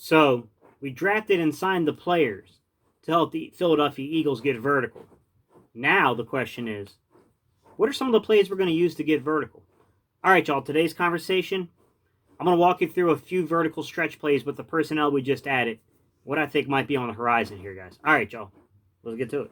So we drafted and signed the players to help the Philadelphia Eagles get vertical. Now the question is, what are some of the plays we're going to use to get vertical? All right, y'all, today's conversation, I'm going to walk you through a few vertical stretch plays with the personnel we just added, what I think might be on the horizon here, guys. All right, y'all, let's get to it.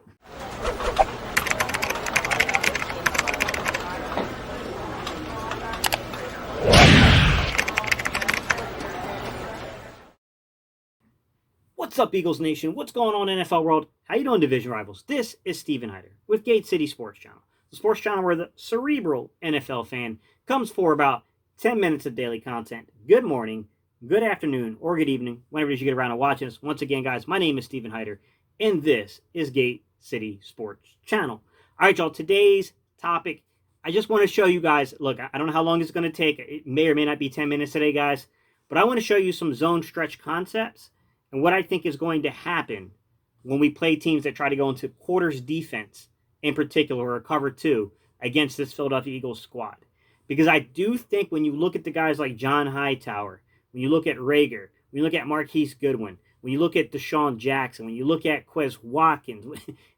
What's up, Eagles Nation? What's going on, NFL world? How you doing, division rivals? This is Steven Hightower with Gate City Sports Channel, the sports channel where the cerebral NFL fan comes for about 10 minutes of daily content. Good morning, good afternoon, or good evening, whenever you get around to watching us. Once again, guys, my name is Steven Hightower, and this is Gate City Sports Channel. All right, y'all, today's topic, I just want to show you guys, look, I don't know how long it's going to take. It may or may not be 10 minutes today, guys, but I want to show you some zone stretch concepts and what I think is going to happen when we play teams that try to go into quarters defense, in particular, or cover two, against this Philadelphia Eagles squad. Because I do think when you look at the guys like John Hightower, when you look at Reagor, when you look at Marquise Goodwin, when you look at Desean Jackson, when you look at Quez Watkins,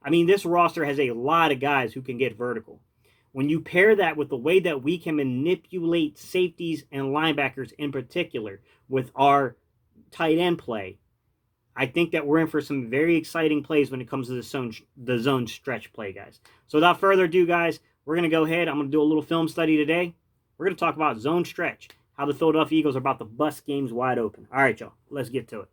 I mean, this roster has a lot of guys who can get vertical. When you pair that with the way that we can manipulate safeties and linebackers in particular with our tight end play, I think that we're in for some very exciting plays when it comes to the zone stretch play, guys. So without further ado, guys, we're going to go ahead. I'm going to do a little film study today. We're going to talk about zone stretch, how the Philadelphia Eagles are about to bust games wide open. All right, y'all, let's get to it.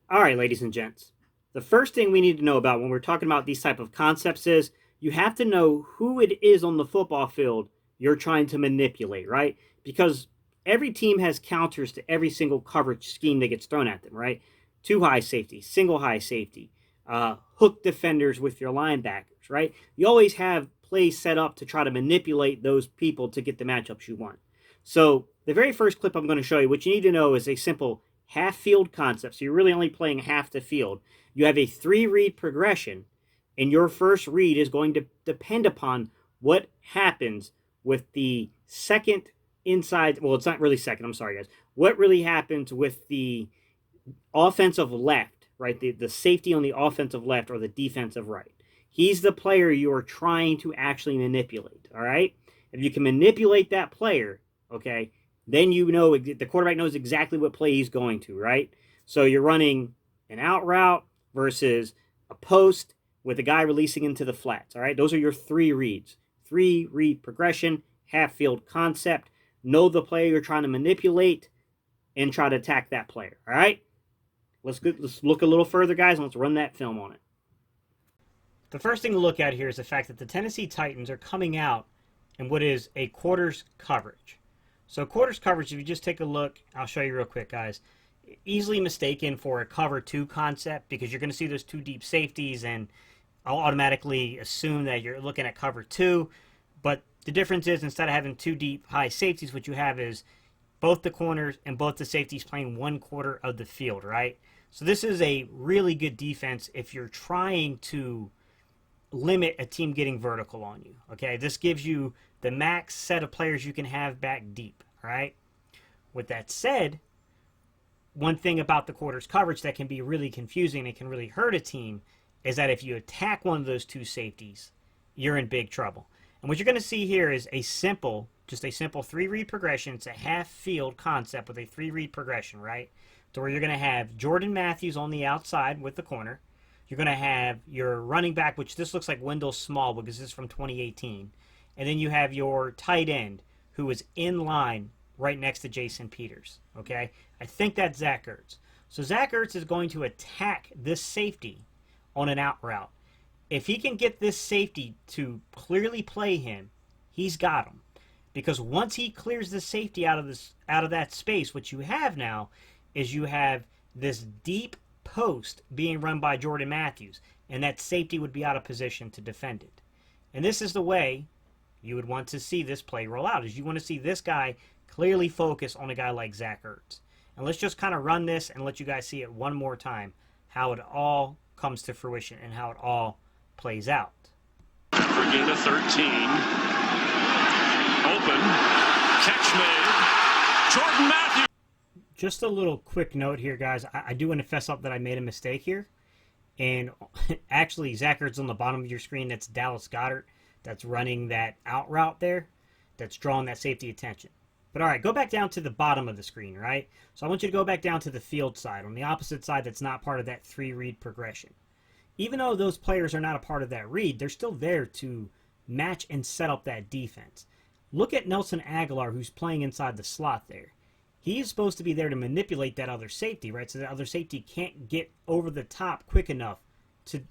All right, ladies and gents, the first thing we need to know about when we're talking about these type of concepts is you have to know who it is on the football field you're trying to manipulate, right? Because every team has counters to every single coverage scheme that gets thrown at them, right? Two high safety, single high safety, hook defenders with your linebackers, right? You always have plays set up to try to manipulate those people to get the matchups you want. So the very first clip I'm going to show you, what you need to know is a simple half field concept. So you're really only playing half the field. You have a 3-read progression, and your first read is going to depend upon what happens with the second inside. Well, it's not really second. I'm sorry, guys. What really happens with the offensive left, right? The safety on the offensive left or the defensive right. He's the player you are trying to actually manipulate, all right? If you can manipulate that player, okay, then you know the quarterback knows exactly what play he's going to, right? So you're running an out route versus a post with a guy releasing into the flats, all right? Those are your 3 reads. 3-read progression, half-field concept. Know the player you're trying to manipulate and try to attack that player, all right? Let's look a little further, guys, and let's run that film on it. The first thing to look at here is the fact that the Tennessee Titans are coming out in what is a quarters coverage. So quarters coverage, if you just take a look, I'll show you real quick, guys. Easily mistaken for a cover 2 concept because you're going to see those 2 deep safeties and I'll automatically assume that you're looking at cover 2. But the difference is instead of having 2 deep high safeties, what you have is both the corners and both the safeties playing 1/4 of the field, right? So this is a really good defense if you're trying to limit a team getting vertical on you, okay? This gives you the max set of players you can have back deep, all right? With that said, one thing about the quarters coverage that can be really confusing and can really hurt a team is that if you attack one of those 2 safeties, you're in big trouble. And what you're going to see here is just a simple 3-read progression. It's a half-field concept with a 3-read progression, right? To where you're going to have Jordan Matthews on the outside with the corner. You're going to have your running back, which this looks like Wendell Small because this is from 2018. And then you have your tight end, who is in line right next to Jason Peters, okay? I think that's Zach Ertz. So Zach Ertz is going to attack this safety on an out route. If he can get this safety to clearly play him, he's got him. Because once he clears the safety out of that space, what you have now is you have this deep post being run by Jordan Matthews, and that safety would be out of position to defend it. And this is the way you would want to see this play roll out, is you want to see this guy clearly focus on a guy like Zach Ertz. And let's just kind of run this and let you guys see it one more time, how it all comes to fruition and how it all plays out. For gain of 13. Open. Catch made. Jordan Matthews. Just a little quick note here, guys. I do want to fess up that I made a mistake here. And actually, Zach Ertz on the bottom of your screen, that's Dallas Goedert. That's running that out route there. That's drawing that safety attention. But all right, go back down to the bottom of the screen, right? So I want you to go back down to the field side, on the opposite side that's not part of that 3-read progression. Even though those players are not a part of that read, they're still there to match and set up that defense. Look at Nelson Agholor, who's playing inside the slot there. He is supposed to be there to manipulate that other safety, right? So that other safety can't get over the top quick enough to,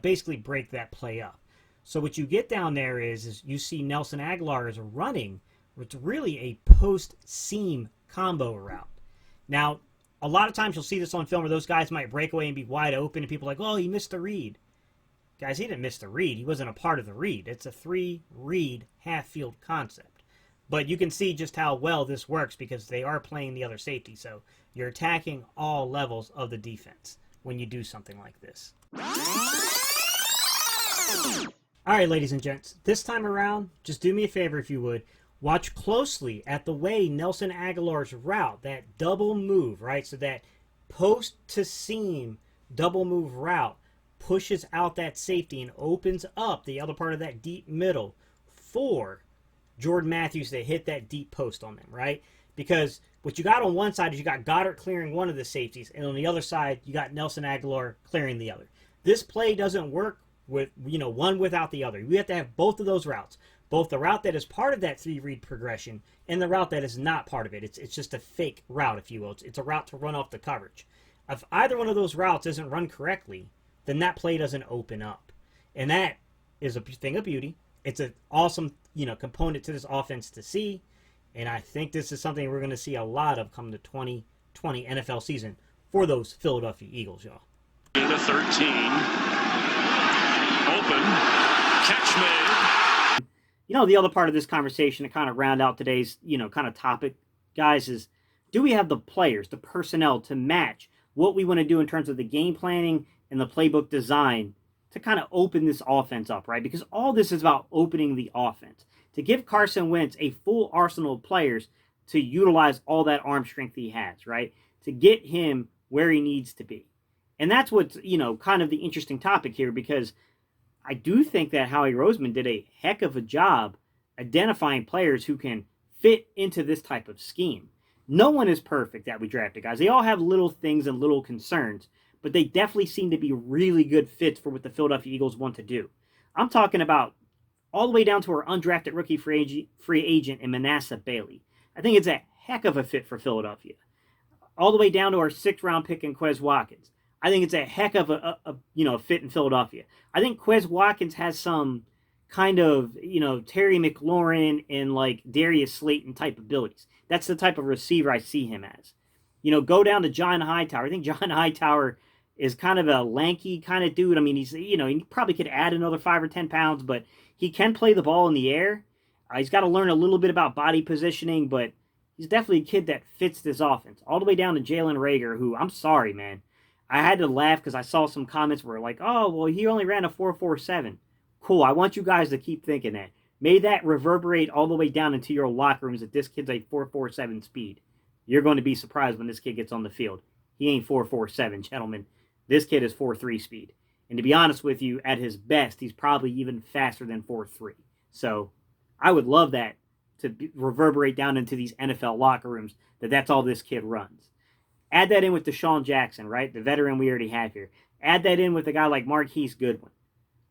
basically break that play up. So what you get down there is you see Nelson Agholor is running. It's really a post-seam combo route. Now, a lot of times you'll see this on film where those guys might break away and be wide open, and people are like, oh, he missed the read. Guys, he didn't miss the read. He wasn't a part of the read. It's a 3-read half-field concept. But you can see just how well this works because they are playing the other safety. So you're attacking all levels of the defense when you do something like this. All right, ladies and gents, this time around, just do me a favor if you would. Watch closely at the way Nelson Agholor's route, that double move, right? So that post to seam double move route pushes out that safety and opens up the other part of that deep middle for Jordan Matthews to hit that deep post on them, right? Because what you got on one side is you got Goedert clearing one of the safeties, and on the other side, you got Nelson Agholor clearing the other. This play doesn't work with, one without the other. We have to have both of those routes. Both the route that is part of that 3-read progression and the route that is not part of it. It's just a fake route, if you will. It's a route to run off the coverage. If either one of those routes isn't run correctly, then that play doesn't open up. And that is a thing of beauty. It's an awesome, component to this offense to see. And I think this is something we're going to see a lot of come the 2020 NFL season for those Philadelphia Eagles, y'all. Into 13. Open. Catch made. The other part of this conversation to kind of round out today's, kind of topic, guys, is do we have the players, the personnel to match what we want to do in terms of the game planning and the playbook design to kind of open this offense up, right? Because all this is about opening the offense. To give Carson Wentz a full arsenal of players to utilize all that arm strength he has, right? To get him where he needs to be. And that's what's, kind of the interesting topic here, because I do think that Howie Roseman did a heck of a job identifying players who can fit into this type of scheme. No one is perfect that we drafted, guys. They all have little things and little concerns, but they definitely seem to be really good fits for what the Philadelphia Eagles want to do. I'm talking about all the way down to our undrafted rookie free agent in Manasseh Bailey. I think it's a heck of a fit for Philadelphia. All the way down to our 6th-round pick in Quez Watkins. I think it's a heck of a fit in Philadelphia. I think Quez Watkins has some kind of, Terry McLaurin and like Darius Slayton type abilities. That's the type of receiver I see him as. Go down to John Hightower. I think John Hightower is kind of a lanky kind of dude. I mean, he's, he probably could add another 5 or 10 pounds, but he can play the ball in the air. He's got to learn a little bit about body positioning, but he's definitely a kid that fits this offense. All the way down to Jalen Reagor, who, I'm sorry, man. I had to laugh because I saw some comments where like, oh, well, he only ran a 4.47. Cool, I want you guys to keep thinking that. May that reverberate all the way down into your locker rooms that this kid's a 4.47 speed. You're going to be surprised when this kid gets on the field. He ain't 4.47, gentlemen. This kid is 4.3 speed. And to be honest with you, at his best, he's probably even faster than 4.3. So I would love that to reverberate down into these NFL locker rooms, that's all this kid runs. Add that in with Desean Jackson, right? The veteran we already have here. Add that in with a guy like Marquise Goodwin.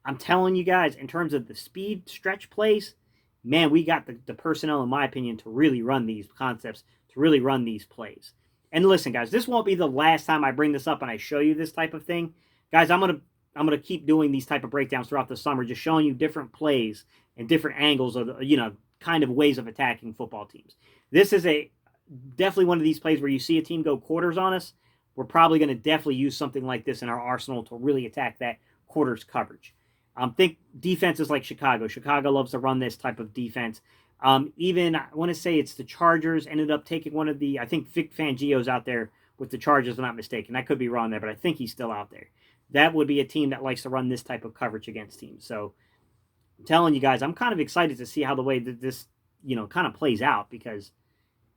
I'm telling you guys, in terms of the speed stretch plays, man, we got the personnel, in my opinion, to really run these concepts, to really run these plays. And listen, guys, this won't be the last time I bring this up and I show you this type of thing. Guys, I'm gonna keep doing these type of breakdowns throughout the summer, just showing you different plays and different angles of, kind of ways of attacking football teams. This is definitely one of these plays where you see a team go quarters on us. We're probably going to definitely use something like this in our arsenal to really attack that quarters coverage. Think defenses like Chicago. Chicago loves to run this type of defense. Even I want to say it's the Chargers ended up taking one of the, I think Vic Fangio's out there with the Chargers, if I'm not mistaken. I could be wrong there, but I think he's still out there. That would be a team that likes to run this type of coverage against teams. So I'm telling you guys, I'm kind of excited to see how the way that this, kind of plays out, because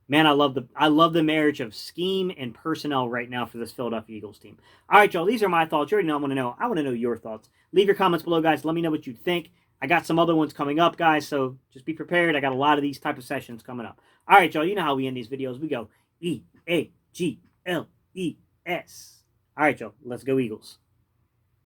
man, I love the marriage of scheme and personnel right now for this Philadelphia Eagles team. All right, y'all, these are my thoughts. You already know I want to know. I want to know your thoughts. Leave your comments below, guys. Let me know what you think. I got some other ones coming up, guys, so just be prepared. I got a lot of these type of sessions coming up. All right, y'all, you know how we end these videos. We go EAGLES. All right, y'all, let's go Eagles.